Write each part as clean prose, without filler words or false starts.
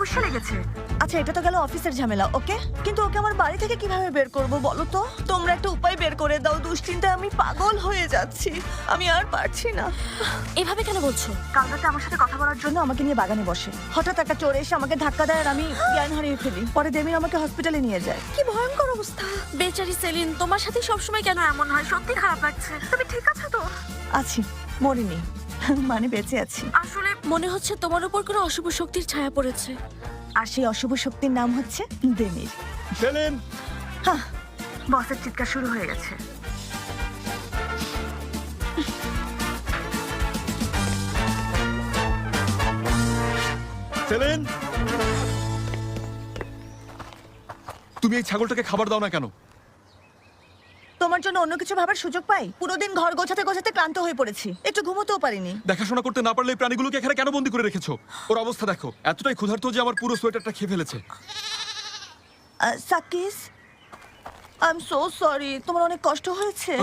সমস্যা লেগেছে। আচ্ছা, এটা তো গেল অফিসের ঝামেলা, ওকে? কিন্তু ওকে আমার বাড়ি থেকে কিভাবে বের করব বলো তো? তোমরা একটা উপায় বের করে দাও। দুশ্চিন্তায় আমি পাগল হয়ে যাচ্ছি, আমি আর পারছি না। এভাবে কেন বলছো? কাল রাতে আমার সাথে কথা বলার জন্য আমাকে নিয়ে বাগানে বসে। হঠাৎ একটা চোর এসে আমাকে ধাক্কা দেয় আর আমি জ্ঞান হারিয়ে ফেলি। পরে দেবীর আমাকে হসপিটালে নিয়ে যায়। কি ভয়ঙ্কর অবস্থা। বেচারি সেলিন তোমার সাথে সবসময় কেন এমন হয়, সত্যি খারাপ লাগছে। তুমি ঠিক আছো তো? আছি, মরিনি, মানে বেঁচে আছি। আসলে মনে হচ্ছে তোমার উপর কোনো অশুভ শক্তির ছায়া পড়েছে। আর সেই অশুভ শক্তির নাম হচ্ছে দেবীর। সেলিন, হ্যাঁ, বসের চিৎকার শুরু হয়ে গেছে। সেলিন, তুমি এই ছাগলটাকে খাবার দাও না কেন? তোমার জন্য অন্য কিছু ভাবার সুযোগ পাই? পুরো দিন ঘর গোছাতে গোছাতে ক্লান্ত হয়ে পড়েছি, একটু ঘুমোতেও পারিনি। দেখাশোনা করতে না পারলে এই প্রাণীগুলোকে এখানে কেন বন্দি করে রেখেছো? ওর অবস্থা দেখো, এতটাই ক্ষুধার্ত যে আমার পুরো সোয়েটারটা খেয়ে ফেলেছে। সাকিস, আই এম সো সরি, তোমার অনেক কষ্ট হয়েছে।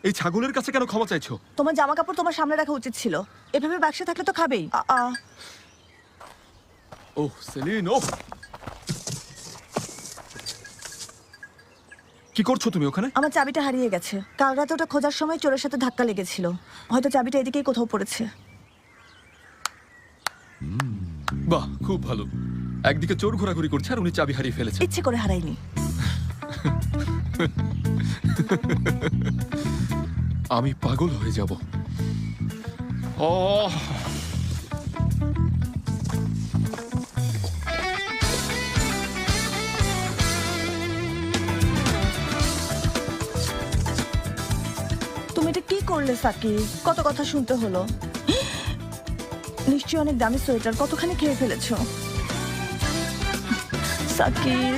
এই ছাগলের কাছে কেন ক্ষমা চাইছো? তোমার জামা কাপড় তোমার সামনে রাখা উচিত ছিল। এভাবে বাক্সে থাকলে তো খাবেই। ওহ সেলিন, ওহ, কি করছো তুমি ওখানে? আমার চাবিটা হারিয়ে গেছে। কাল রাতে ওটা খোঁজার সময় চোরের সাথে ধাক্কা লেগেছিল। হয়তো চাবিটা এদিকেই কোথাও পড়েছে। বাহ, খুব ভালো। একদিকে চোর ঘোরাঘুরি করছে আর উনি চাবি হারিয়ে ফেলেছে। ইচ্ছে করে হারাইনি। আমি পাগল হয়ে যাব। ওহ, তুমি এটা কি করলে সাকিব? কত কথা শুনতে হলো। নিশ্চয়ই অনেক দামি সোয়েটার, কতখানি খেয়ে ফেলেছো সাকিব।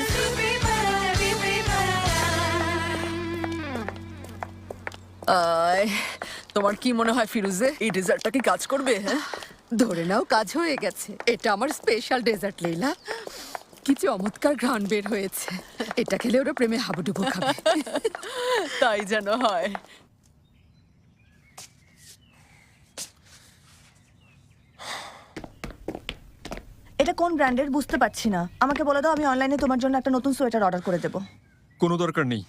তোমার কি মনে হয় ফিরোজে, এই ডেজার্টটা কি কাজ করবে? হ্যাঁ, ধরে নাও কাজ হয়ে গেছে। এটা আমার স্পেশাল ডেজার্ট লীলা। কি চমৎকার ঘ্রাণ বের হয়েছে। এটা খেলে ওরা প্রেমে হাবুডুবু খাবে। তাই যেন হয়। এটা কোন ব্র্যান্ডের বুঝতে পারছি না। আমাকে বলে দাও, আমি অনলাইনে তোমার জন্য একটা নতুন সোয়েটার অর্ডার করে দেবো। কোনো দরকার নেই।